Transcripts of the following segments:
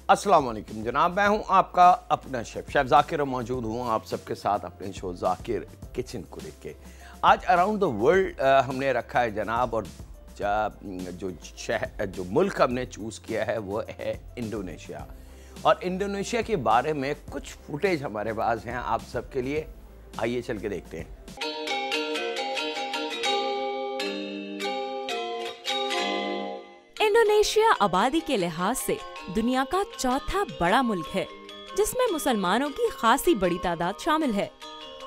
अस्सलाम वालेकुम जनाब, मैं हूं आपका अपना शेफ ज़ाकिर और मौजूद हूं आप सबके साथ अपने शो ज़ाकिर किचन को लेके। आज अराउंड द वर्ल्ड हमने रखा है जनाब, और जो मुल्क हमने चूज़ किया है वो है इंडोनेशिया। और इंडोनेशिया के बारे में कुछ फुटेज हमारे पास हैं आप सबके लिए, आइए चल के देखते हैं। इंडोनेशिया आबादी के लिहाज से दुनिया का चौथा बड़ा मुल्क है, जिसमें मुसलमानों की खासी बड़ी तादाद शामिल है।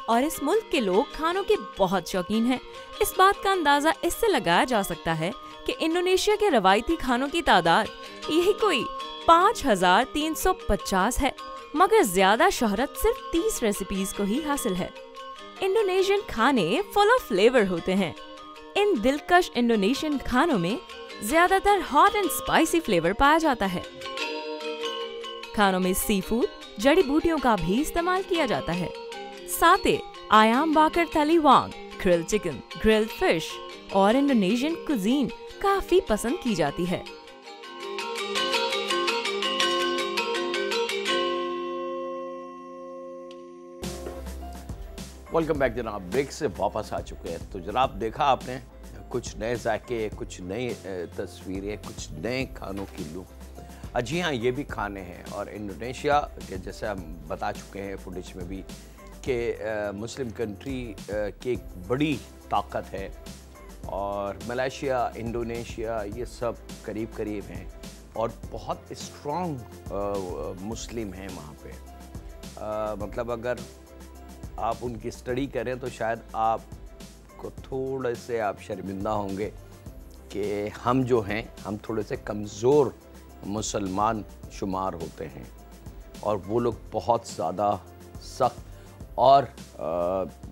और इस मुल्क के लोग खानों के बहुत शौकीन हैं। इस बात का अंदाजा इससे लगाया जा सकता है कि इंडोनेशिया के रवायती खानों की तादाद यही कोई 5350 है, मगर ज्यादा शोहरत सिर्फ 30 रेसिपीज को ही हासिल है। इंडोनेशियन खाने फुल ऑफ फ्लेवर होते हैं। इन दिलकश इंडोनेशियन खानों में ज्यादातर हॉट एंड स्पाइसी फ्लेवर पाया जाता है। खानों में सी फूड, जड़ी बूटियों का भी इस्तेमाल किया जाता है। साथे, आयाम बाकर तलीवांग, ग्रिल्ड चिकन, ग्रिल्ड फिश और इंडोनेशियन कुजीन काफी पसंद की जाती है। वेलकम बैक जनाब, ब्रेक से वापस आ चुके हैं। तो जनाब देखा आपने कुछ नए जायके, कुछ नई तस्वीरें, कुछ नए खानों की लुक। जी हाँ, ये भी खाने हैं। और इंडोनेशिया के जैसे हम बता चुके हैं फुटेज में भी कि मुस्लिम कंट्री की एक बड़ी ताकत है। और मलेशिया, इंडोनेशिया ये सब करीब करीब हैं और बहुत स्ट्रॉन्ग मुस्लिम हैं वहाँ पे। मतलब अगर आप उनकी स्टडी करें तो शायद आपको थोड़े से आप शर्मिंदा होंगे कि हम जो हैं हम थोड़े से कमज़ोर मुसलमान शुमार होते हैं, और वो लोग बहुत ज़्यादा सख्त और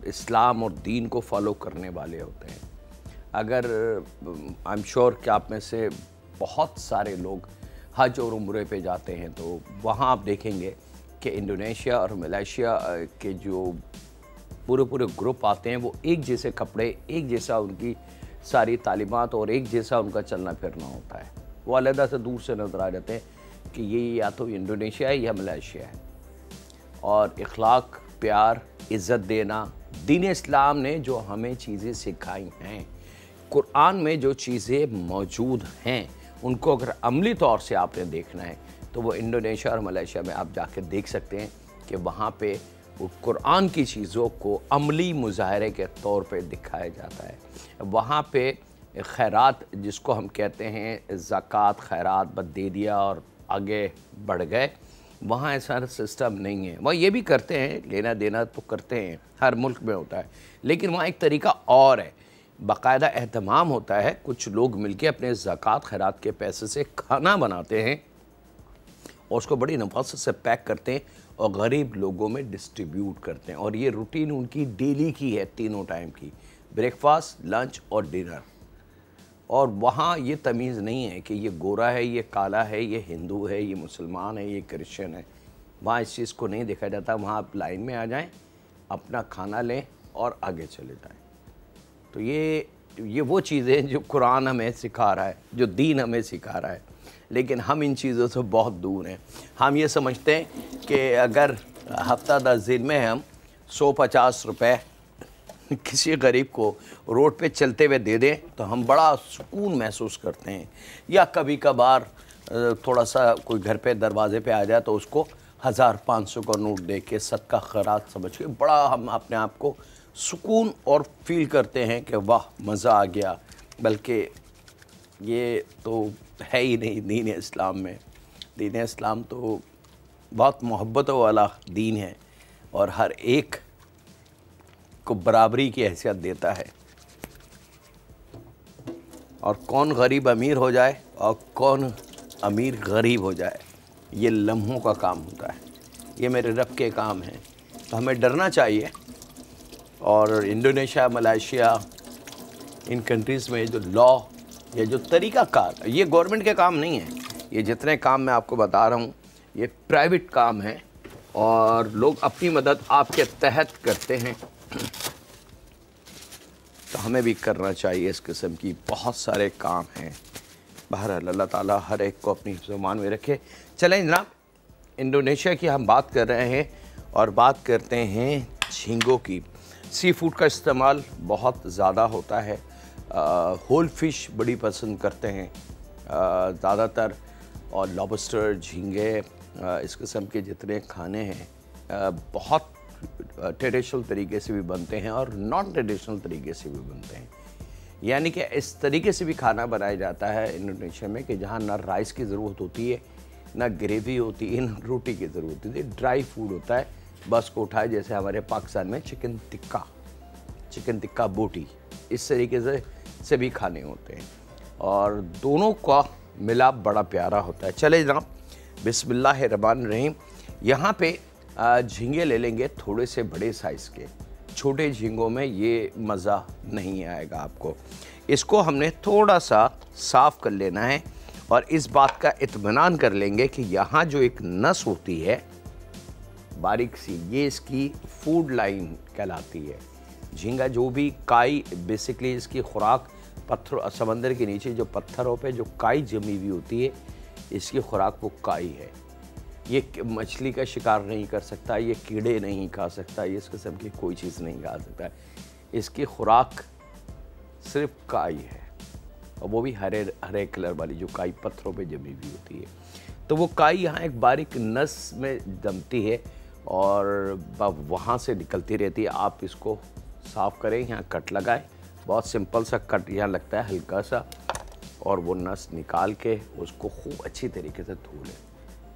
इस्लाम और दीन को फॉलो करने वाले होते हैं। अगर आई एम श्योर कि आप में से बहुत सारे लोग हज और उम्रे पे जाते हैं तो वहाँ आप देखेंगे कि इंडोनेशिया और मलेशिया के जो पूरे ग्रुप आते हैं वो एक जैसे कपड़े, एक जैसा उनकी सारी तालीमात और एक जैसा उनका चलना फिरना होता है। वो अलहदा से दूर से नज़र आ जाते हैं कि ये या तो इंडोनेशिया है या मलेशिया है। और इखलाक, प्यार, इज़्ज़त देना, दीन इस्लाम ने जो हमें चीज़ें सिखाई हैं, कुरान में जो चीज़ें मौजूद हैं, उनको अगर अमली तौर से आपने देखना है तो वो इंडोनेशिया और मलेशिया में आप जाकर देख सकते हैं कि वहाँ पे वो कुरान की चीज़ों को अमली मुजाहरे के तौर पे दिखाया जाता है। वहाँ पे खैरात, जिसको हम कहते हैं ज़कात, खैरात बस दे दिया और आगे बढ़ गए, वहाँ ऐसा सिस्टम नहीं है। वहाँ ये भी करते हैं, लेना देना तो करते हैं, हर मुल्क में होता है, लेकिन वहाँ एक तरीका और है। बाकायदा एहतमाम होता है, कुछ लोग मिलके अपने ज़कात खैरात के पैसे से खाना बनाते हैं और उसको बड़ी नफासत से पैक करते हैं और गरीब लोगों में डिस्ट्रीब्यूट करते हैं। और ये रूटीन उनकी डेली की है, तीनों टाइम की, ब्रेकफास्ट, लंच और डिनर। और वहाँ ये तमीज़ नहीं है कि ये गोरा है, ये काला है, ये हिंदू है, ये मुसलमान है, ये क्रिश्चियन है। वहाँ इस चीज़ को नहीं देखा जाता। वहाँ आप लाइन में आ जाएं, अपना खाना लें और आगे चले जाएं। तो ये वो चीज़ें जो कुरान हमें सिखा रहा है, जो दीन हमें सिखा रहा है, लेकिन हम इन चीज़ों से बहुत दूर हैं। हम ये समझते हैं कि अगर हफ्ता 10 दिन में हम 150 रुपये किसी गरीब को रोड पे चलते हुए दे दें तो हम बड़ा सुकून महसूस करते हैं। या कभी कभार थोड़ा सा कोई घर पे दरवाजे पे आ जाए तो उसको 1000-500 का नोट दे के सदका खैरात समझ के बड़ा हम अपने आप को सुकून और फील करते हैं कि वाह मज़ा आ गया। बल्कि ये तो है ही नहीं दीन इस्लाम में। दीन इस्लाम तो बहुत मोहब्बतों वाला दीन है और हर एक को बराबरी की हैसियत देता है। और कौन गरीब अमीर हो जाए और कौन अमीर गरीब हो जाए, ये लम्हों का काम होता है, ये मेरे रब के काम हैं। तो हमें डरना चाहिए। और इंडोनेशिया, मलेशिया, इन कंट्रीज़ में जो लॉ, ये जो तरीक़ाकार, ये गवर्नमेंट के काम नहीं है। ये जितने काम मैं आपको बता रहा हूँ ये प्राइवेट काम है और लोग अपनी मदद आपके तहत करते हैं। तो हमें भी करना चाहिए। इस किस्म की बहुत सारे काम हैं। बहरहाल अल्लाह ताला हर एक को अपनी ज़ुबान में रखे। चलें जनाब, इंडोनेशिया की हम बात कर रहे हैं और बात करते हैं झींगों की। सी फूड का इस्तेमाल बहुत ज़्यादा होता है। होल फिश बड़ी पसंद करते हैं ज़्यादातर, और लॉबस्टर, झींगे, इस किस्म के जितने खाने हैं बहुत ट्रेडिशनल तरीके से भी बनते हैं और नॉन ट्रेडिशनल तरीके से भी बनते हैं। यानी कि इस तरीके से भी खाना बनाया जाता है इंडोनेशिया में कि जहाँ ना राइस की ज़रूरत होती है, ना ग्रेवी होती है, ना रोटी की ज़रूरत होती है। ड्राई फूड होता है, बस को उठाए, जैसे हमारे पाकिस्तान में चिकन टिक्का बोटी, इस तरीके से भी खाने होते हैं और दोनों का मिलाप बड़ा प्यारा होता है। चले जनाब, बिस्मिल्लाहिर्रहमानिर्रहीम। यहाँ पे झींगे ले लेंगे थोड़े से बड़े साइज़ के। छोटे झींगों में ये मज़ा नहीं आएगा आपको। इसको हमने थोड़ा सा साफ़ कर लेना है और इस बात का इत्मीनान कर लेंगे कि यहाँ जो एक नस होती है बारीक सी, ये इसकी फूड लाइन कहलाती है। झींगा जो भी काई, बेसिकली इसकी खुराक पत्थर, समंदर के नीचे जो पत्थरों पे जो काई जमी हुई होती है, इसकी खुराक वो काई है। ये मछली का शिकार नहीं कर सकता, ये कीड़े नहीं खा सकता, ये इस किस्म की कोई चीज़ नहीं खा सकता। इसकी खुराक सिर्फ काई है, और वो भी हरे कलर वाली जो काई पत्थरों पे जमी हुई होती है। तो वो काई यहाँ एक बारीक नस में जमती है और वहाँ से निकलती रहती है। आप इसको साफ़ करें, यहाँ कट लगाएं, बहुत सिंपल सा कट यहाँ लगता है हल्का सा, और वो नस निकाल के उसको खूब अच्छी तरीके से धो लें।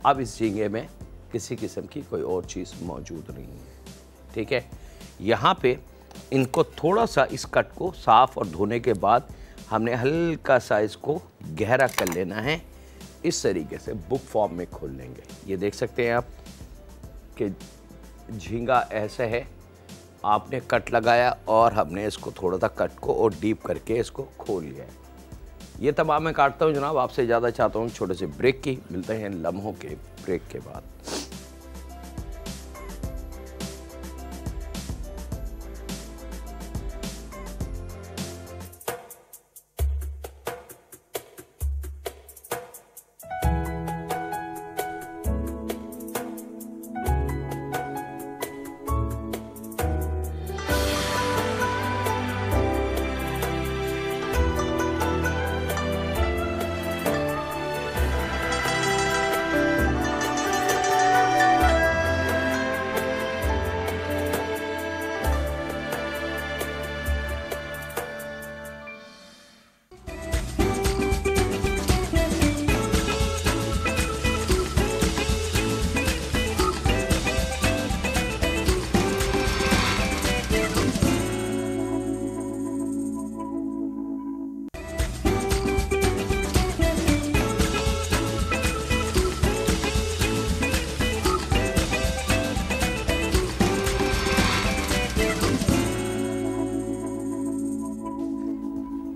अब इस झींगे में किसी किस्म की कोई और चीज़ मौजूद नहीं है, ठीक है। यहाँ पे इनको थोड़ा सा इस कट को साफ़ और धोने के बाद हमने हल्का सा इसको गहरा कर लेना है। इस तरीके से बुक फॉर्म में खोल लेंगे। ये देख सकते हैं आप कि झींगा ऐसे है, आपने कट लगाया और हमने इसको थोड़ा सा कट को और डीप करके इसको खोल लिया है। ये तमाम मैं काटता हूँ जनाब, आपसे ज़्यादा चाहता हूँ छोटे से ब्रेक की। मिलते हैं लम्हों के ब्रेक के बाद।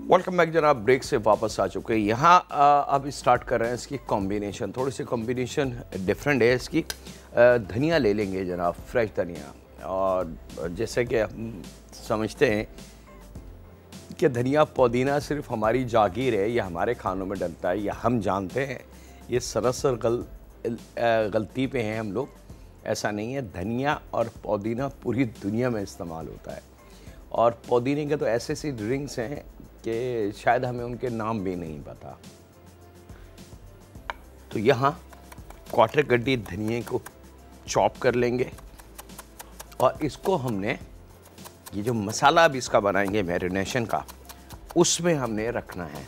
वेलकम बैक जनाब, ब्रेक से वापस आ चुके हैं। यहाँ अब स्टार्ट कर रहे हैं इसकी कॉम्बिनेशन। थोड़ी सी कॉम्बिनेशन डिफरेंट है इसकी। धनिया ले लेंगे जनाब, फ्रेश धनिया। और जैसे कि हम समझते हैं कि धनिया पुदीना सिर्फ हमारी जागीर है, या हमारे खानों में डलता है, या हम जानते हैं, ये सरासर गलती पे हैं हम लोग। ऐसा नहीं है। धनिया और पुदीना पूरी दुनिया में इस्तेमाल होता है, और पुदीने के तो ऐसे सी ड्रिंक्स हैं कि शायद हमें उनके नाम भी नहीं पता। तो यहाँ क्वार्टर गड्डी धनिया को चॉप कर लेंगे, और इसको हमने ये जो मसाला अब इसका बनाएंगे मैरिनेशन का, उसमें हमने रखना है।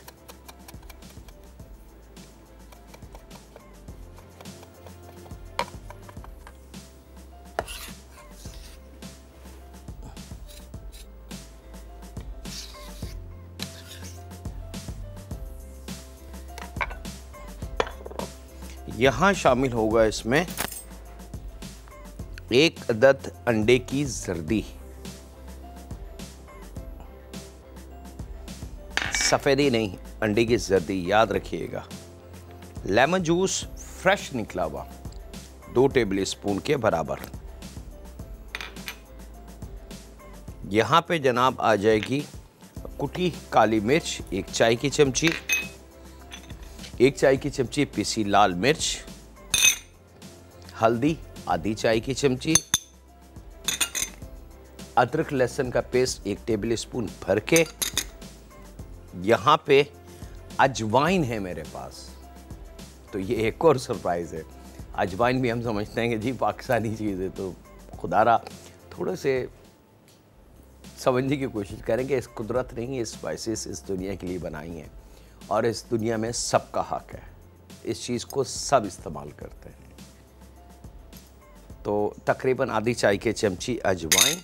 यहाँ शामिल होगा इसमें 1 अदद अंडे की जर्दी, सफ़ेदी नहीं, अंडे की जर्दी, याद रखिएगा। लेमन जूस फ्रेश निकला हुआ 2 टेबल स्पून के बराबर। यहाँ पे जनाब आ जाएगी कुटी काली मिर्च 1 चाय की चमची, 1 चाय की चमची पिसी लाल मिर्च, हल्दी आधी चाय की चमची, अदरक लहसुन का पेस्ट 1 टेबल स्पून भर के, यहाँ पे अजवाइन है मेरे पास। तो ये एक और सरप्राइज़ है, अजवाइन भी हम समझते हैं कि जी पाकिस्तानी चीज़ है, तो खुदारा थोड़े से समझने की कोशिश करें कि इस कुदरत ने ये स्पाइसेस इस दुनिया के लिए बनाई हैं और इस दुनिया में सबका हक है, इस चीज़ को सब इस्तेमाल करते हैं। तो तकरीबन आधी चाय की चमची अजवाइन,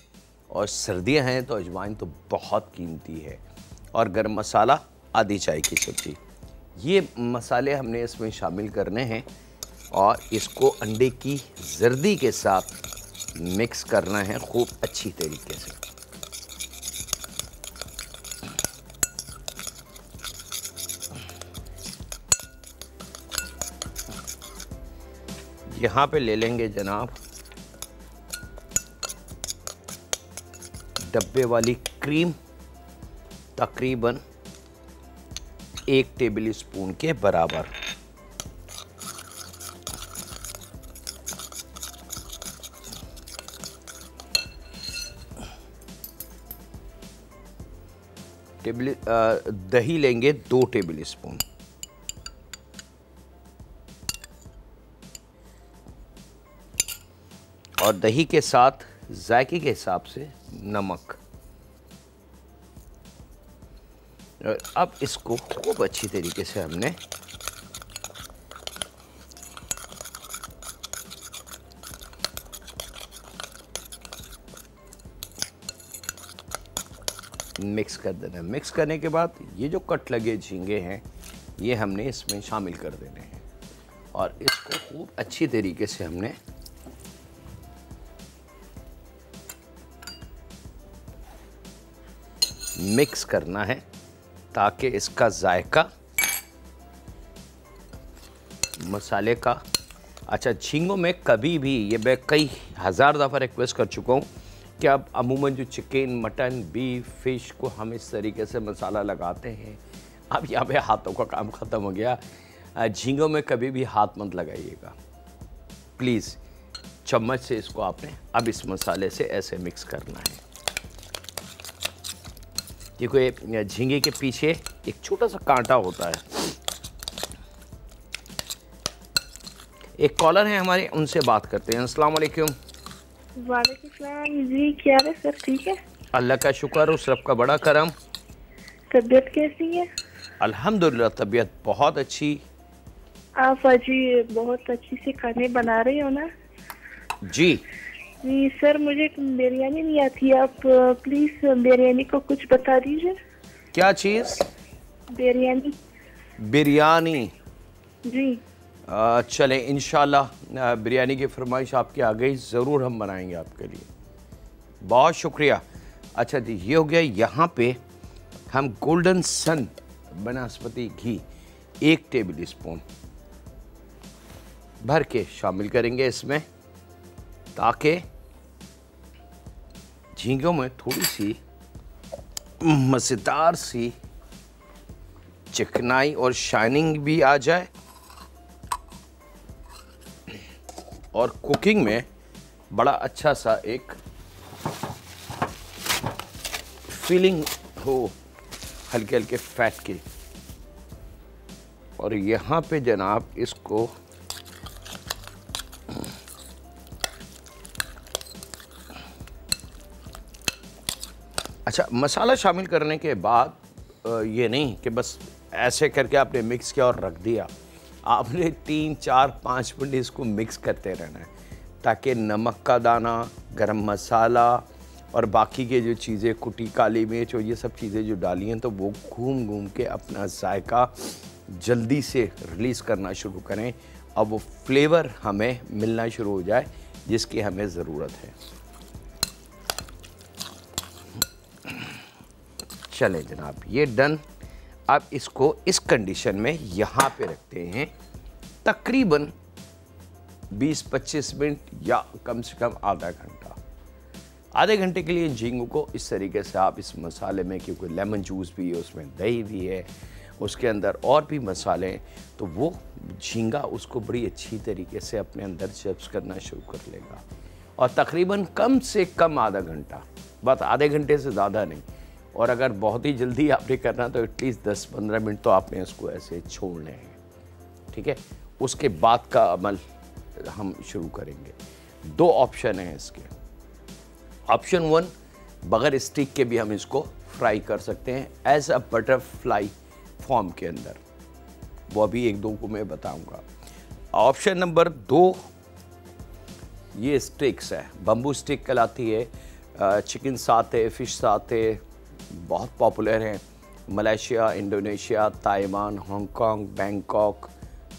और सर्दियां हैं तो अजवाइन तो बहुत कीमती है, और गरम मसाला आधी चाय की चमची। ये मसाले हमने इसमें शामिल करने हैं और इसको अंडे की जर्दी के साथ मिक्स करना है खूब अच्छी तरीके से। यहाँ पे ले लेंगे जनाब डब्बे वाली क्रीम, तकरीबन 1 टेबल स्पून के बराबर। दही लेंगे 2 टेबल स्पून, और दही के साथ जायके के हिसाब से नमक। और अब इसको खूब अच्छी तरीके से हमने मिक्स कर देना है। मिक्स करने के बाद ये जो कट लगे झींगे हैं ये हमने इसमें शामिल कर देने हैं, और इसको खूब अच्छी तरीके से हमने मिक्स करना है ताकि इसका जायका मसाले का। अच्छा, झींगों में कभी भी, ये मैं कई हज़ार दफ़ा रिक्वेस्ट कर चुका हूँ कि अब अमूमन जो चिकन, मटन, बीफ, फ़िश को हम इस तरीके से मसाला लगाते हैं, अब यहाँ पे हाथों का काम ख़त्म हो गया। झींगों में कभी भी हाथ मत लगाइएगा प्लीज़। चम्मच से इसको आपने अब इस मसाले से ऐसे मिक्स करना है। क्योंकि झींगे के पीछे एक छोटा सा कांटा होता है। एक कॉलर है हमारे, उनसे बात करते हैं। अस्सलाम वालेकुम। वालेकुम सलाम जी, क्या है सर? ठीक है, अल्लाह का शुक्र, उस रब का बड़ा करम। तबीयत कैसी है? अल्हम्दुलिल्लाह तबीयत बहुत अच्छी। आप अजी बहुत अच्छी से खाने बना रही हो ना? जी जी सर, मुझे बिरयानी नहीं आती, आप प्लीज़ बिरयानी को कुछ बता दीजिए। क्या चीज़? बिरयानी। बिरयानी। जी चले इंशाल्लाह बिरयानी की फरमाइश आपकी आ गई, ज़रूर हम बनाएंगे आपके लिए। बहुत शुक्रिया। अच्छा जी, ये हो गया। यहाँ पे हम गोल्डन सन बनस्पति घी 1 टेबल स्पून भर के शामिल करेंगे इसमें, ताकि झींगों में थोड़ी सी मज़ेदार सी चिकनाई और शाइनिंग भी आ जाए, और कुकिंग में बड़ा अच्छा सा एक फीलिंग हो हल्के हल्के फैट की। और यहाँ पे जनाब इसको अच्छा, मसाला शामिल करने के बाद ये नहीं कि बस ऐसे करके आपने मिक्स किया और रख दिया। आपने 3, 4, 5 मिनट इसको मिक्स करते रहना है, ताकि नमक का दाना, गरम मसाला और बाकी के जो चीज़ें, कुटी काली मिर्च और ये सब चीज़ें जो डाली हैं, तो वो घूम घूम के अपना जायका जल्दी से रिलीज़ करना शुरू करें और वो फ्लेवर हमें मिलना शुरू हो जाए जिसकी हमें ज़रूरत है। चले जनाब, ये डन। अब इसको इस कंडीशन में यहाँ पे रखते हैं तकरीबन 20-25 मिनट या कम से कम आधा घंटा। आधे घंटे के लिए झींगों को इस तरीके से आप इस मसाले में, क्योंकि लेमन जूस भी है उसमें, दही भी है उसके अंदर और भी मसाले हैं, तो वो झींगा उसको बड़ी अच्छी तरीके से अपने अंदर जब्स करना शुरू कर लेगा। और तकरीबन कम से कम आधा घंटा, बस आधे घंटे से ज़्यादा नहीं। और अगर बहुत ही जल्दी आपने करना तो एटलीस्ट 10-15 मिनट तो आपने इसको ऐसे छोड़ने हैं, ठीक है। उसके बाद का अमल हम शुरू करेंगे। 2 ऑप्शन हैं इसके। ऑप्शन 1, बगैर स्टिक के भी हम इसको फ्राई कर सकते हैं एज अ बटरफ्लाई फॉर्म के अंदर, वो अभी 1-2 को मैं बताऊंगा। ऑप्शन नंबर 2, ये स्टिक्स है, बम्बू स्टिक कहलाती है। चिकन साथे, फिश साथे बहुत पॉपुलर हैं। Malaysia, Indonesia, Taiwan, Hong Kong, Bangkok,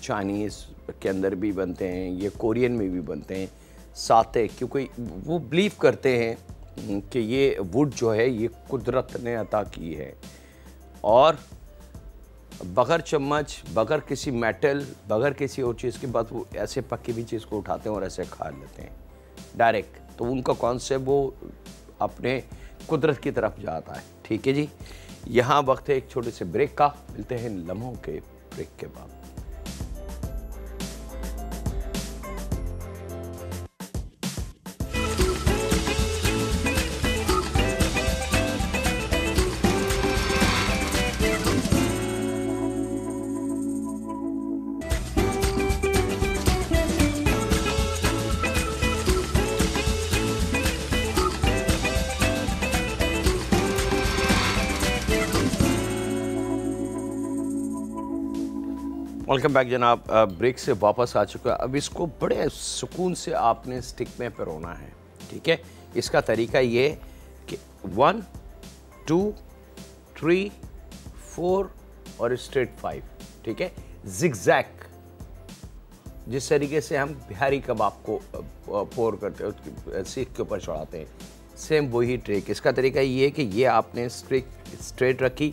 Chinese के अंदर भी बनते हैं, ये कोरियन में भी बनते हैं साथे, क्योंकि वो बिलीव करते हैं कि ये वुड जो है ये कुदरत ने अता की है। और बगैर चम्मच, बगैर किसी मेटल, बगैर किसी और चीज़ के बाद वो ऐसे पक्की हुई चीज़ को उठाते हैं और ऐसे खा लेते हैं डायरेक्ट। तो उनका कॉन्सेप्ट वो अपने कुदरत की तरफ जाता है, ठीक है जी। यहाँ वक्त है एक छोटे से ब्रेक का, मिलते हैं लम्हों के ब्रेक के बाद। वेलकम बैक जनाब। ब्रेक से वापस आ चुका है। अब इसको बड़े सुकून से आपने स्टिक में पिरोना है, ठीक है। इसका तरीका ये कि 1, 2, 3, 4 और स्ट्रेट 5, ठीक है। जिगजैग, जिस तरीके से हम बिहारी कबाब को पोर करते हैं, सीख के ऊपर चढ़ाते हैं, सेम वही ट्रिक। इसका तरीका ये है कि ये आपने स्ट्रेट रखी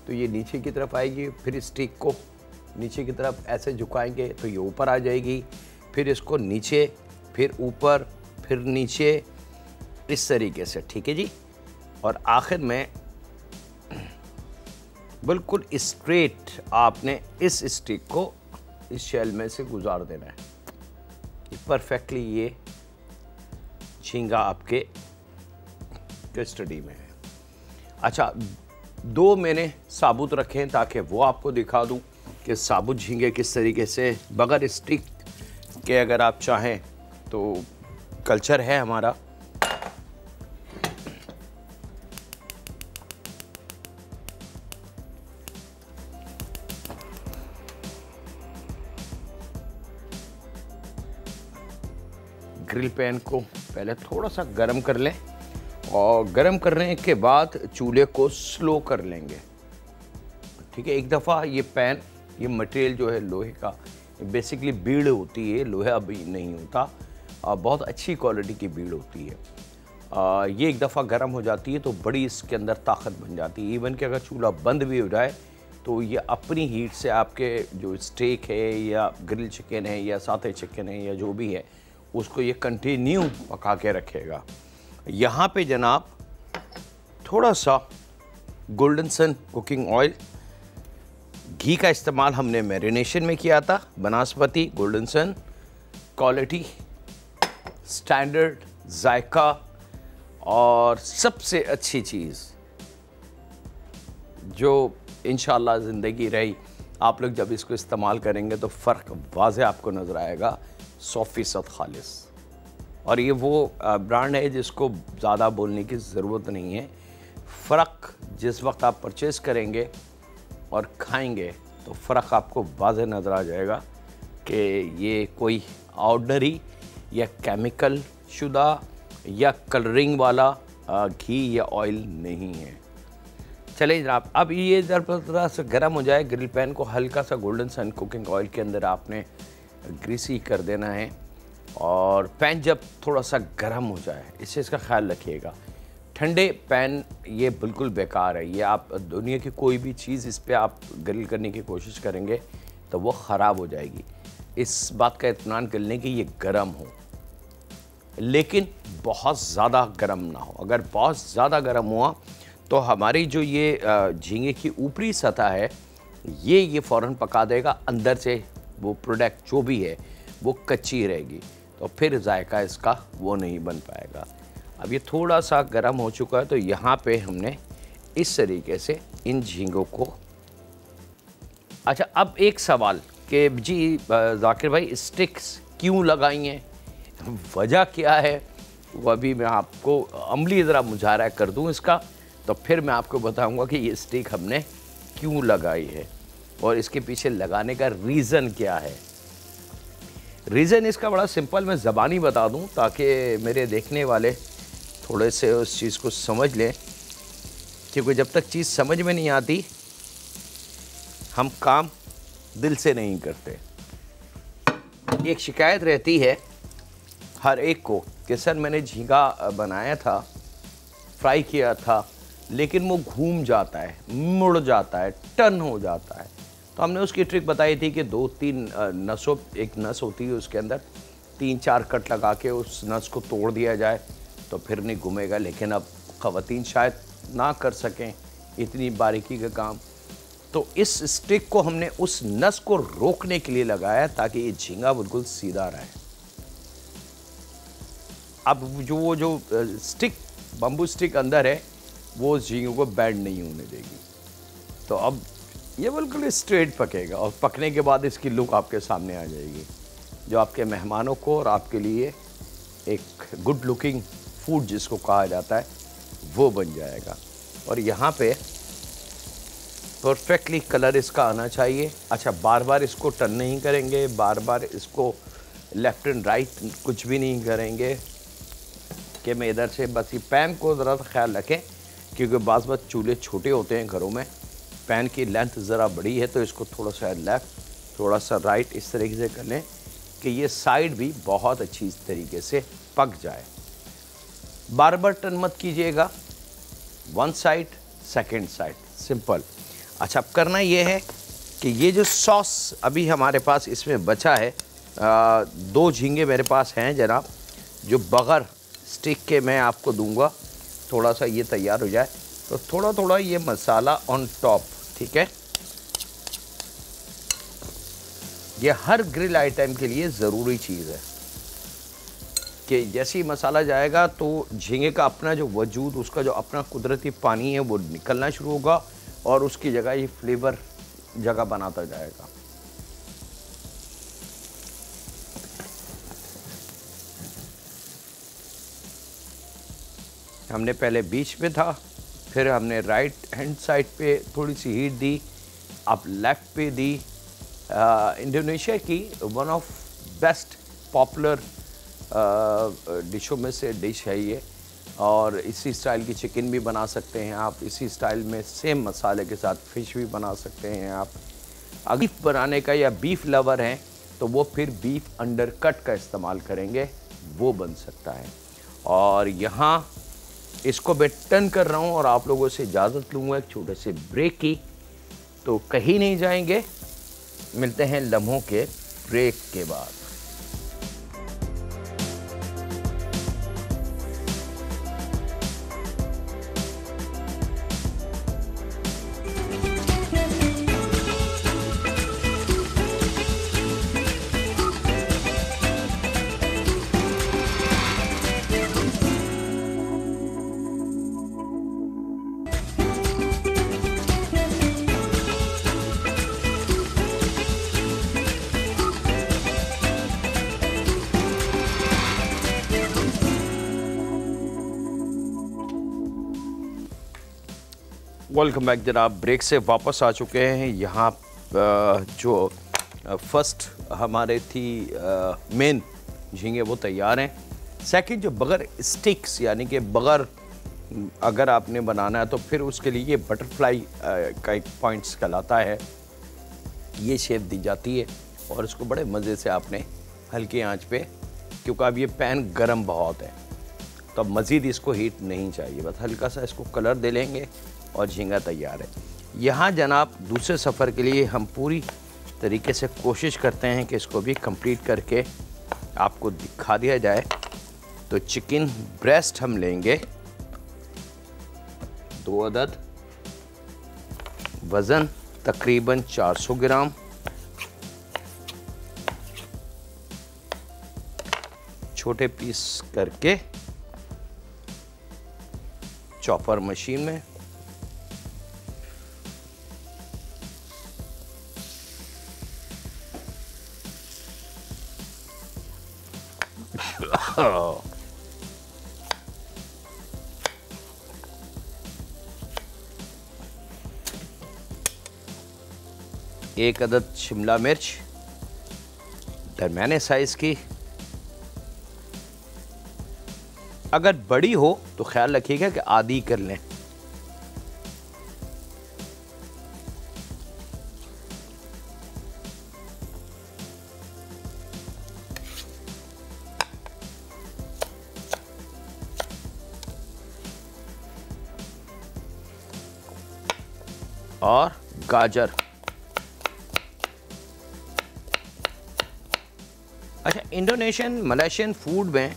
तो ये नीचे की तरफ आएगी, फिर स्टिक को नीचे की तरफ ऐसे झुकाएंगे तो ये ऊपर आ जाएगी, फिर इसको नीचे, फिर ऊपर, फिर नीचे, इस तरीके से, ठीक है जी। और आखिर में बिल्कुल स्ट्रेट आपने इस स्टिक को इस शेल में से गुजार देना है। ये परफेक्टली ये झींगा आपके कस्टडी में है। अच्छा, 2 मैंने साबुत रखे हैं ताकि वो आपको दिखा दूं कि साबुत झींगे किस तरीके से, बगैर स्टिक के अगर आप चाहें तो कल्चर है हमारा। ग्रिल पैन को पहले थोड़ा सा गरम कर लें और गरम करने के बाद चूल्हे को स्लो कर लेंगे, ठीक है। एक दफ़ा ये पैन, ये मटेरियल जो है लोहे का, बेसिकली बीड़ होती है, लोहा अभी नहीं होता, बहुत अच्छी क्वालिटी की बीड़ होती है। ये एक दफ़ा गर्म हो जाती है तो बड़ी इसके अंदर ताकत बन जाती है। इवन कि अगर चूल्हा बंद भी हो जाए तो ये अपनी हीट से आपके जो स्टेक है या ग्रिल चिकन है या साथे चिकन है या जो भी है उसको ये कंटिन्यू पका के रखेगा। यहाँ पे जनाब थोड़ा सा गोल्डन सन कुकिंग ऑयल, घी का इस्तेमाल हमने मैरिनेशन में किया था। बनास्पति, गोल्डन सन, क्वालिटी, स्टैंडर्ड, जायका और सबसे अच्छी चीज़ जो इंशाल्लाह ज़िंदगी रही, आप लोग जब इसको इस्तेमाल करेंगे तो फ़र्क वाज़े आपको नज़र आएगा, 100% खालिस। और ये वो ब्रांड है जिसको ज़्यादा बोलने की ज़रूरत नहीं है। फ़र्क जिस वक्त आप परचेज़ करेंगे और खाएंगे तो फ़र्क आपको वाज़े नज़र आ जाएगा कि ये कोई ऑर्डनरी या केमिकल शुदा या कलरिंग वाला घी या ऑयल नहीं है। चलिए जनाब, अब ये ज़रा सा गर्म हो जाए, ग्रिल पैन को हल्का सा गोल्डन सन कुकिंग ऑयल के अंदर आपने ग्रीसी कर देना है। और पैन जब थोड़ा सा गर्म हो जाए, इससे इसका ख्याल रखिएगा। ठंडे पैन ये बिल्कुल बेकार है। ये आप दुनिया की कोई भी चीज़ इस पे आप ग्रिल करने की कोशिश करेंगे तो वो ख़राब हो जाएगी। इस बात का इत्मीनान कर लें कि ये गर्म हो, लेकिन बहुत ज़्यादा गर्म ना हो। अगर बहुत ज़्यादा गर्म हुआ तो हमारी जो ये झींगे की ऊपरी सतह है ये फ़ौरन पका देगा, अंदर से वो प्रोडक्ट जो भी है वो कच्ची रहेगी, तो फिर जायका इसका वो नहीं बन पाएगा। अब ये थोड़ा सा गर्म हो चुका है, तो यहाँ पे हमने इस तरीके से इन झींगों को। अच्छा, अब एक सवाल कि जी जाकिर भाई स्टिक्स क्यों लगाई हैं, वजह क्या है, वो अभी मैं आपको अमली ज़रा मुजाहरा कर दूं इसका, तो फिर मैं आपको बताऊंगा कि ये स्टिक हमने क्यों लगाई है और इसके पीछे लगाने का रीज़न क्या है। रीज़न इसका बड़ा सिंपल, मैं ज़बानी बता दूं ताकि मेरे देखने वाले थोड़े से उस चीज़ को समझ लें, क्योंकि जब तक चीज़ समझ में नहीं आती हम काम दिल से नहीं करते। एक शिकायत रहती है हर एक को कि सर मैंने झींगा बनाया था, फ्राई किया था, लेकिन वो घूम जाता है, मुड़ जाता है, टर्न हो जाता है। तो हमने उसकी ट्रिक बताई थी कि 2-3 नसों, एक नस होती है उसके अंदर 3-4 कट लगा के उस नस को तोड़ दिया जाए तो फिर नहीं घूमेगा। लेकिन अब ख़वातीन शायद ना कर सकें इतनी बारीकी का काम, तो इस स्टिक को हमने उस नस को रोकने के लिए लगाया ताकि ये झींगा बिल्कुल सीधा रहे। अब जो स्टिक, बम्बू स्टिक अंदर है, वो झींगे को बेंड नहीं होने देगी, तो अब ये बिल्कुल स्ट्रेट पकेगा और पकने के बाद इसकी लुक आपके सामने आ जाएगी, जो आपके मेहमानों को और आपके लिए एक गुड लुकिंग फूड जिसको कहा जाता है वो बन जाएगा। और यहाँ पे परफेक्टली कलर इसका आना चाहिए। अच्छा, बार बार इसको टर्न नहीं करेंगे, बार बार इसको लेफ़्ट एंड राइट कुछ भी नहीं करेंगे कि मैं इधर से बस। ये पैन को ज़रा ख्याल रखें क्योंकि बाज़ बात चूल्हे छोटे होते हैं घरों में, पैन की लेंथ ज़रा बड़ी है, तो इसको थोड़ा सा लेफ़्ट थोड़ा सा राइट इस तरीके से कर लें कि ये साइड भी बहुत अच्छी तरीके से पक जाए। बार बार टर्न मत कीजिएगा, one side second side, simple. अच्छा, अब करना ये है कि ये जो सॉस अभी हमारे पास इसमें बचा है, 2 झींगे मेरे पास हैं जनाब, जो बग़ैर स्टिक के मैं आपको दूंगा। थोड़ा सा ये तैयार हो जाए तो थोड़ा थोड़ा ये मसाला ऑन टॉप, ठीक है। ये हर ग्रिल आइटम के लिए ज़रूरी चीज़ है कि जैसे ही मसाला जाएगा तो झींगे का अपना जो वजूद, उसका जो अपना कुदरती पानी है वो निकलना शुरू होगा और उसकी जगह ये फ्लेवर जगह बनाता जाएगा। हमने पहले बीच में था, फिर हमने राइट हैंड साइड पे थोड़ी सी हीट दी, अब लेफ़्ट पे दी। इंडोनेशिया की वन ऑफ बेस्ट पॉपुलर डिशों में से डिश है ये, और इसी स्टाइल की चिकन भी बना सकते हैं आप, इसी स्टाइल में सेम मसाले के साथ फ़िश भी बना सकते हैं आप। अगर बीफ बनाने का या बीफ लवर हैं तो वो फिर बीफ अंडरकट का इस्तेमाल करेंगे, वो बन सकता है। और यहाँ इसको मैं टर्न कर रहा हूँ और आप लोगों से इजाज़त लूँगा एक छोटे से ब्रेक की, तो कहीं नहीं जाएंगे, मिलते हैं लम्हों के ब्रेक के बाद। वेलकम बैक जनाब, ब्रेक से वापस आ चुके हैं। यहाँ जो फर्स्ट हमारे थी मेन झींगे वो तैयार हैं। सेकंड जो बग़ैर स्टिक्स यानी कि बग़ैर अगर आपने बनाना है तो फिर उसके लिए ये बटरफ्लाई का एक पॉइंट्स कहलाता है, ये शेप दी जाती है और इसको बड़े मज़े से आपने हल्की आंच पे, क्योंकि अब ये पैन गर्म बहुत है तो अब मज़ीद इसको हीट नहीं चाहिए, बस हल्का सा इसको कलर दे लेंगे और झींगा तैयार है। यहाँ जनाब दूसरे सफ़र के लिए हम पूरी तरीके से कोशिश करते हैं कि इसको भी कंप्लीट करके आपको दिखा दिया जाए। तो चिकन ब्रेस्ट हम लेंगे 2 अदद, वज़न तकरीबन 400 ग्राम। छोटे पीस करके चॉपर मशीन में एक अदद शिमला मिर्च दरमियाने साइज की। अगर बड़ी हो तो ख्याल रखिएगा कि आधी कर लें। और गाजर। अच्छा, इंडोनेशियन मलेशियन फूड में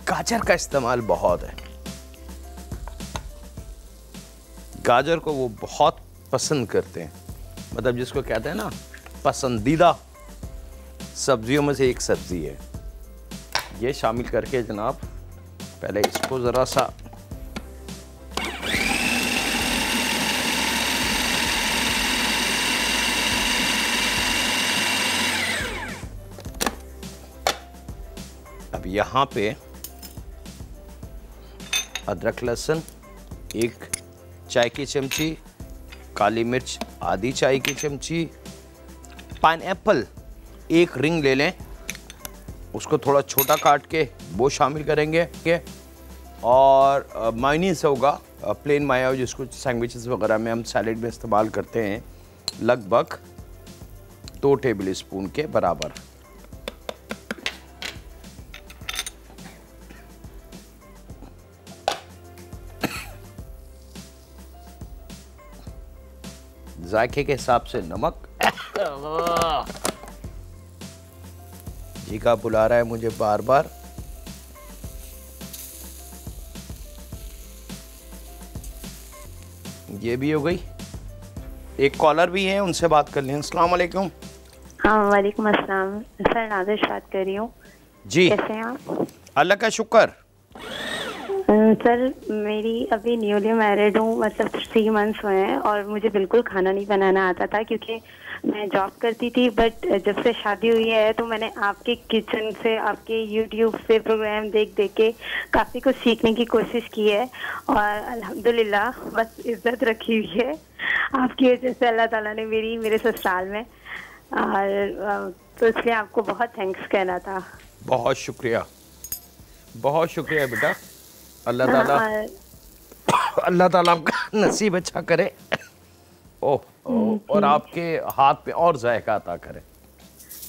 गाजर का इस्तेमाल बहुत है। गाजर को वो बहुत पसंद करते हैं, मतलब जिसको कहते हैं ना पसंदीदा सब्जियों में से एक सब्जी है। ये शामिल करके जनाब पहले इसको ज़रा सा अब यहाँ पे अदरक लहसुन 1 चाय की चमची, काली मिर्च आधी चाय की चमची, पाइनएप्पल 1 रिंग ले लें, उसको थोड़ा छोटा काट के वो शामिल करेंगे। और मायोनीज होगा, प्लेन मायो जिसको सैंडविचेस वगैरह में हम सैलेड में इस्तेमाल करते हैं, लगभग 2 टेबल स्पून के बराबर। जायके के हिसाब से नमक। जी का बुला रहा है मुझे बार बार। ये भी हो गई। एक कॉलर भी है, उनसे बात कर लें। अस्सलाम वालेकुम। हाँ वालेकुम अस्सलाम। सर नादिश बात कर रही हूँ। जी कैसे हैं आप? अल्लाह का शुक्र। सर मेरी अभी न्यूली मैरिड हूँ, मतलब 3 मंथ्स हुए हैं और मुझे बिल्कुल खाना नहीं बनाना आता था क्योंकि मैं जॉब करती थी। बट जब से शादी हुई है तो मैंने आपके किचन से, आपके यूट्यूब से प्रोग्राम देख देख के काफ़ी कुछ सीखने की कोशिश की है और अल्हम्दुलिल्लाह बस इज्जत रखी हुई है आपकी वजह से। अल्लाह ताला ने मेरे ससुराल में, और तो इसलिए आपको बहुत थैंक्स कहना था। बहुत शुक्रिया, बहुत शुक्रिया बेटा। अल्लाह ताला आपका नसीब अच्छा करे और आपके हाथ पे और जायका अता करे।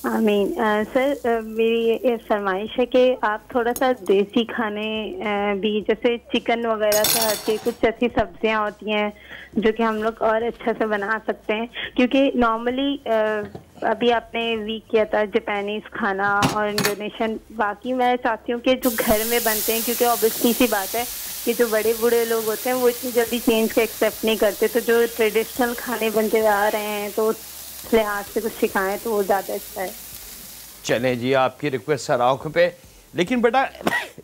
आमीन। सर मेरी ये फरमाइश है कि आप थोड़ा सा देसी खाने भी, जैसे चिकन वगैरह से हटके कुछ ऐसी सब्जियां होती हैं जो कि हम लोग और अच्छा से बना सकते हैं, क्योंकि नॉर्मली अभी आपने वीक किया था जापानीज खाना और इंडोनेशियन। बाकी मैं चाहती हूँ कि जो घर में बनते हैं, क्योंकि ऑब्वियसली सी बात है कि जो बड़े बूढ़े लोग होते हैं वो इतनी जल्दी चेंज का एक्सेप्ट नहीं करते, तो जो ट्रेडिशनल खाने बनते आ रहे हैं तो उस लिहाज से कुछ सिखाएं तो वो ज़्यादा अच्छा है। चलें जी, आपकी रिक्वेस्ट सराहों पे। लेकिन बेटा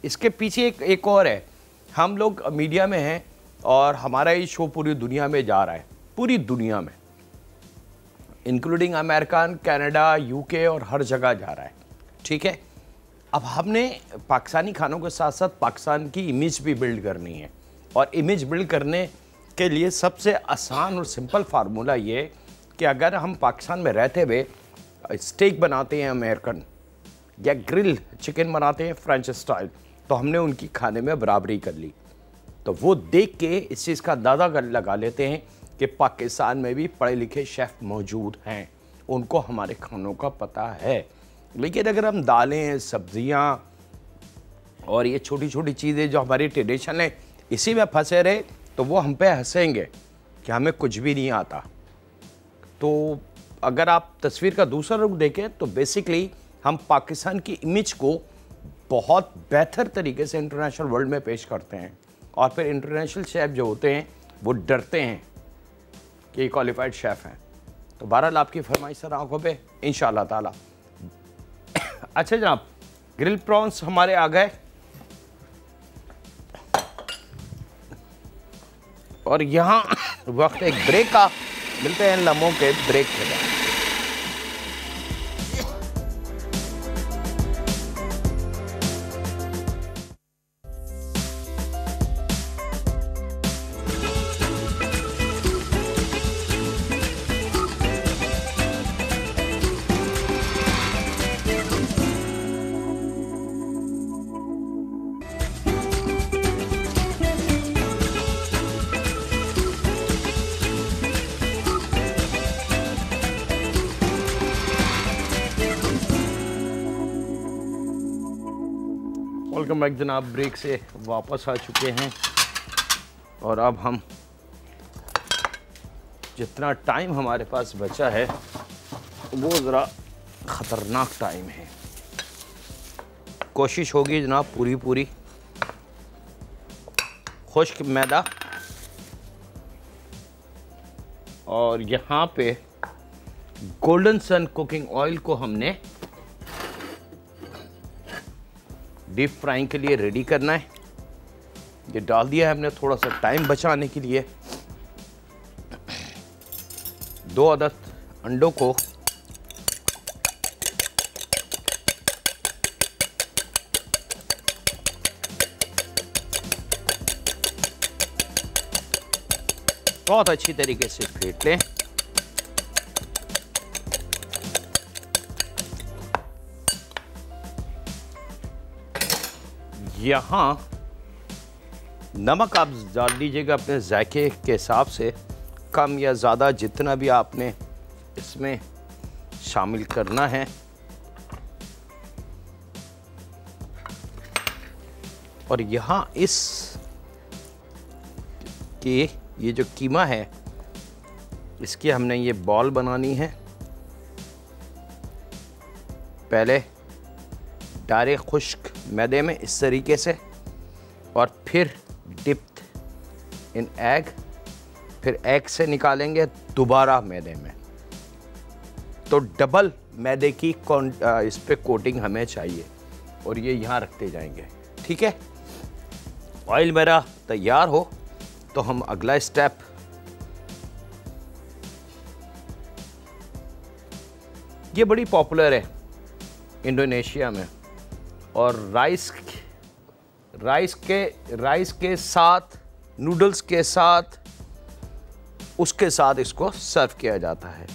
इसके पीछे एक और है। हम लोग मीडिया में हैं और हमारा ये शो पूरी दुनिया में जा रहा है, पूरी दुनिया में, इंक्लूडिंग अमेरिका, कनाडा, यूके और हर जगह जा रहा है। ठीक है, अब हमने पाकिस्तानी खानों के साथ साथ पाकिस्तान की इमेज भी बिल्ड करनी है, और इमेज बिल्ड करने के लिए सबसे आसान और सिंपल फार्मूला ये कि अगर हम पाकिस्तान में रहते हुए स्टेक बनाते हैं अमेरिकन, या ग्रिल चिकन बनाते हैं फ्रेंच स्टाइल, तो हमने उनकी खाने में बराबरी कर ली। तो वो देख के इस चीज़ का अंदाज़ा लगा लेते हैं कि पाकिस्तान में भी पढ़े लिखे शेफ़ मौजूद हैं, उनको हमारे खानों का पता है। लेकिन अगर हम दालें, सब्जियां और ये छोटी छोटी चीज़ें जो हमारी ट्रेडिशन है इसी में फंसे रहे, तो वो हम पे हंसेंगे कि हमें कुछ भी नहीं आता। तो अगर आप तस्वीर का दूसरा रुख देखें तो बेसिकली हम पाकिस्तान की इमेज को बहुत बेहतर तरीके से इंटरनेशनल वर्ल्ड में पेश करते हैं, और फिर इंटरनेशनल शेफ जो होते हैं वो डरते हैं कि ये क्वालिफाइड शेफ़ हैं। तो बहरहाल आपकी फरमाइश सर आंखों पे इंशाअल्लाह ताला। अच्छा जनाब, ग्रिल प्रॉन्स हमारे आ गए और यहाँ वक्त एक ब्रेक का, मिलते हैं लम्हों के ब्रेक के बाद। वेलकम बैक जनाब, ब्रेक से वापस आ चुके हैं और अब हम जितना टाइम हमारे पास बचा है वो ज़रा ख़तरनाक टाइम है। कोशिश होगी जनाब पूरी खुश्क मैदा, और यहाँ पे गोल्डन सन कुकिंग ऑयल को हमने डीप फ्राइंग के लिए रेडी करना है। ये डाल दिया है हमने थोड़ा सा टाइम बचाने के लिए। 2 अदद अंडों को बहुत अच्छी तरीके से फेंट लें। यहाँ नमक आप डाल लीजिएगा अपने जायके के हिसाब से, कम या ज़्यादा जितना भी आपने इसमें शामिल करना है। और यहाँ इस के ये जो कीमा है इसकी हमने ये बॉल बनानी है। पहले डायरेक्ट खुश्क मैदे में इस तरीके से, और फिर डिप्ड इन एग, फिर एग से निकालेंगे दोबारा मैदे में। तो डबल मैदे की इस पे कोटिंग हमें चाहिए और ये यहाँ रखते जाएंगे। ठीक है, ऑयल मेरा तैयार हो तो हम अगला स्टेप ये बड़ी पॉपुलर है इंडोनेशिया में, और राइस के साथ, नूडल्स के साथ, उसके साथ इसको सर्व किया जाता है।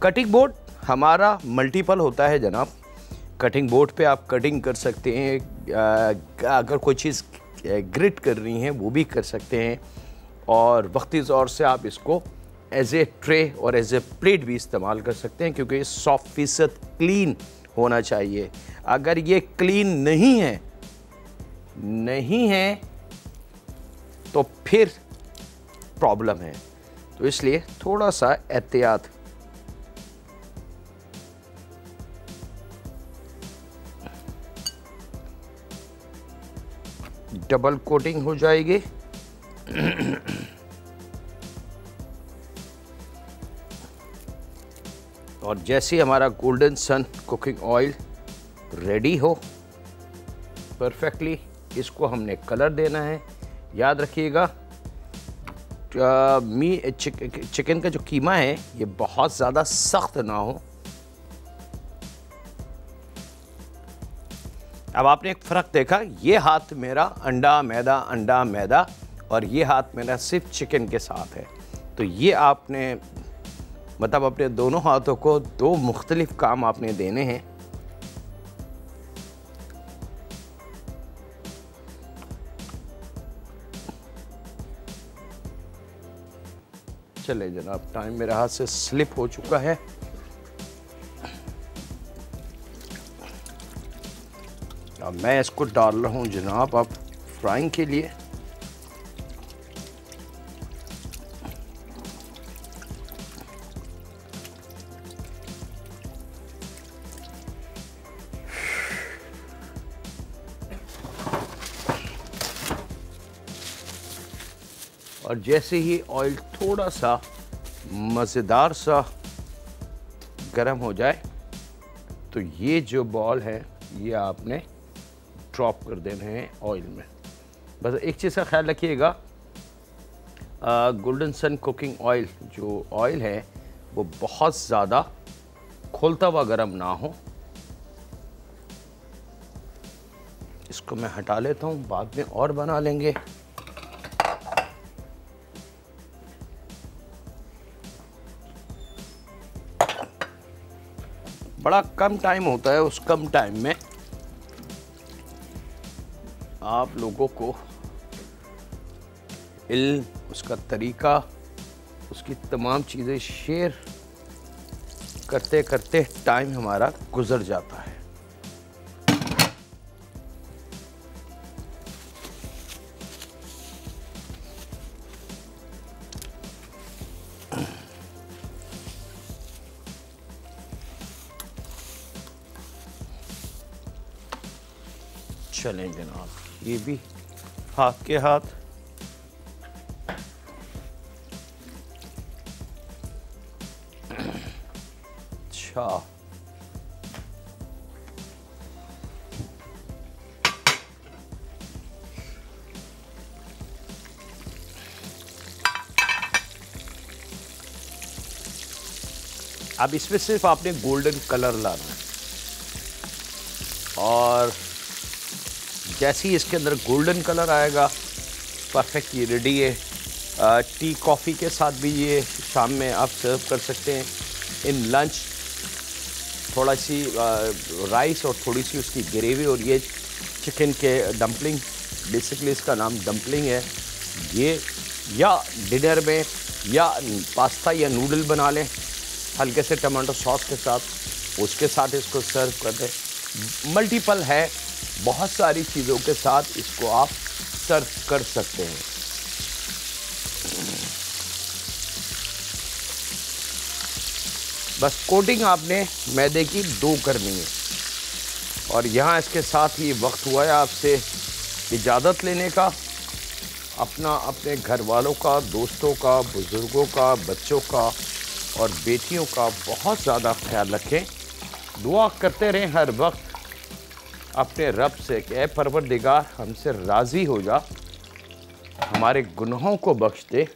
कटिंग बोर्ड हमारा मल्टीपल होता है जनाब। कटिंग बोर्ड पे आप कटिंग कर सकते हैं, अगर कोई चीज़ ग्रिट कर रही हैं वो भी कर सकते हैं, और वक्ती तौर से आप इसको एज ए ट्रे और एज ए प्लेट भी इस्तेमाल कर सकते हैं, क्योंकि 100% क्लीन होना चाहिए। अगर ये क्लीन नहीं है तो फिर प्रॉब्लम है। तो इसलिए थोड़ा सा एहतियात। डबल कोटिंग हो जाएगी। और जैसे हमारा गोल्डन सन कुकिंग ऑयल रेडी हो परफेक्टली, इसको हमने कलर देना है। याद रखिएगा चिकन का जो कीमा है ये बहुत ज़्यादा सख्त ना हो। अब आपने एक फ़र्क देखा, ये हाथ मेरा अंडा मैदा और ये हाथ मेरा सिर्फ चिकन के साथ है। तो ये आपने मतलब अपने दोनों हाथों को 2 मुख्तलिफ काम आपने देने हैं। चले जनाब, टाइम मेरे हाथ से स्लिप हो चुका है। अब मैं इसको डाल रहा हूँ जनाब अब फ्राइंग के लिए। और जैसे ही ऑयल थोड़ा सा मज़ेदार सा गर्म हो जाए तो ये जो बॉल है ये आपने ड्रॉप कर देने हैं ऑयल में। बस एक चीज़ का ख्याल रखिएगा, गोल्डन सन कुकिंग ऑयल जो ऑयल है वो बहुत ज़्यादा खोलता हुआ गर्म ना हो। इसको मैं हटा लेता हूँ, बाद में और बना लेंगे। बड़ा कम टाइम होता है, उस कम टाइम में आप लोगों को इल्म, उसका तरीका, उसकी तमाम चीज़ें शेयर करते करते टाइम हमारा गुजर जाता है। चलें जनाब, ये भी हाथ के हाथ अच्छा। अब इसमें सिर्फ आपने गोल्डन कलर लाना है और जैसे ही इसके अंदर गोल्डन कलर आएगा, परफेक्ट, ये रेडी है। टी कॉफ़ी के साथ भी ये शाम में आप सर्व कर सकते हैं। इन लंच थोड़ा सी राइस और थोड़ी सी उसकी ग्रेवी और ये चिकन के डम्पलिंग, बेसिकली इसका नाम डम्पलिंग है ये, या डिनर में या पास्ता या नूडल बना लें हल्के से टमाटो सॉस के साथ, उसके साथ इसको सर्व कर दें। मल्टीपल है, बहुत सारी चीज़ों के साथ इसको आप सर्व कर सकते हैं। बस कोटिंग आपने मैदे की 2 करनी है। और यहाँ इसके साथ ही वक्त हुआ है आपसे इजाज़त लेने का। अपना, अपने घर वालों का, दोस्तों का, बुज़ुर्गों का, बच्चों का और बेटियों का बहुत ज़्यादा ख्याल रखें। दुआ करते रहें हर वक्त अपने रब से कि ऐ परवरदिगार हमसे राज़ी हो जा, हमारे गुनाहों को बख्श दे,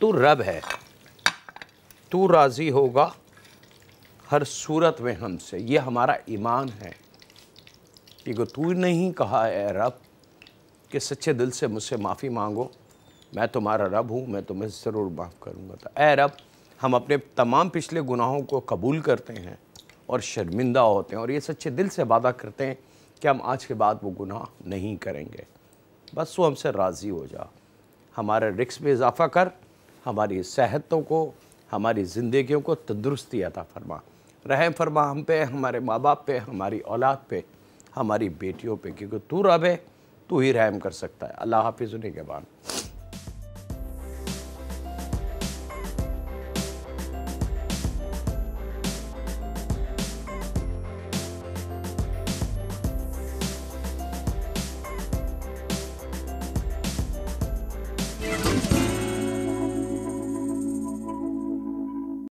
तू रब है, तू राज़ी होगा हर सूरत में हमसे। ये हमारा ईमान है कि तू नहीं कहा है रब कि सच्चे दिल से मुझसे माफ़ी मांगो, मैं तुम्हारा रब हूँ, मैं तुम्हें ज़रूर माफ़ करूँगा। तो ऐ रब, हम अपने तमाम पिछले गुनाहों को कबूल करते हैं और शर्मिंदा होते हैं और ये सच्चे दिल से वादा करते हैं कि हम आज के बाद वो गुनाह नहीं करेंगे। बस वो हमसे राज़ी हो जा, हमारे रिस्क में इजाफ़ा कर, हमारी सेहतों को, हमारी ज़िंदगियों को तंदुरुस्ती अता फरमा, रहम फरमा हम पे, हमारे माँ बाप पे, हमारी औलाद पे, हमारी बेटियों पे, क्योंकि तू रब है, तू ही रहम कर सकता है। अल्लाह हाफिज़। के बाद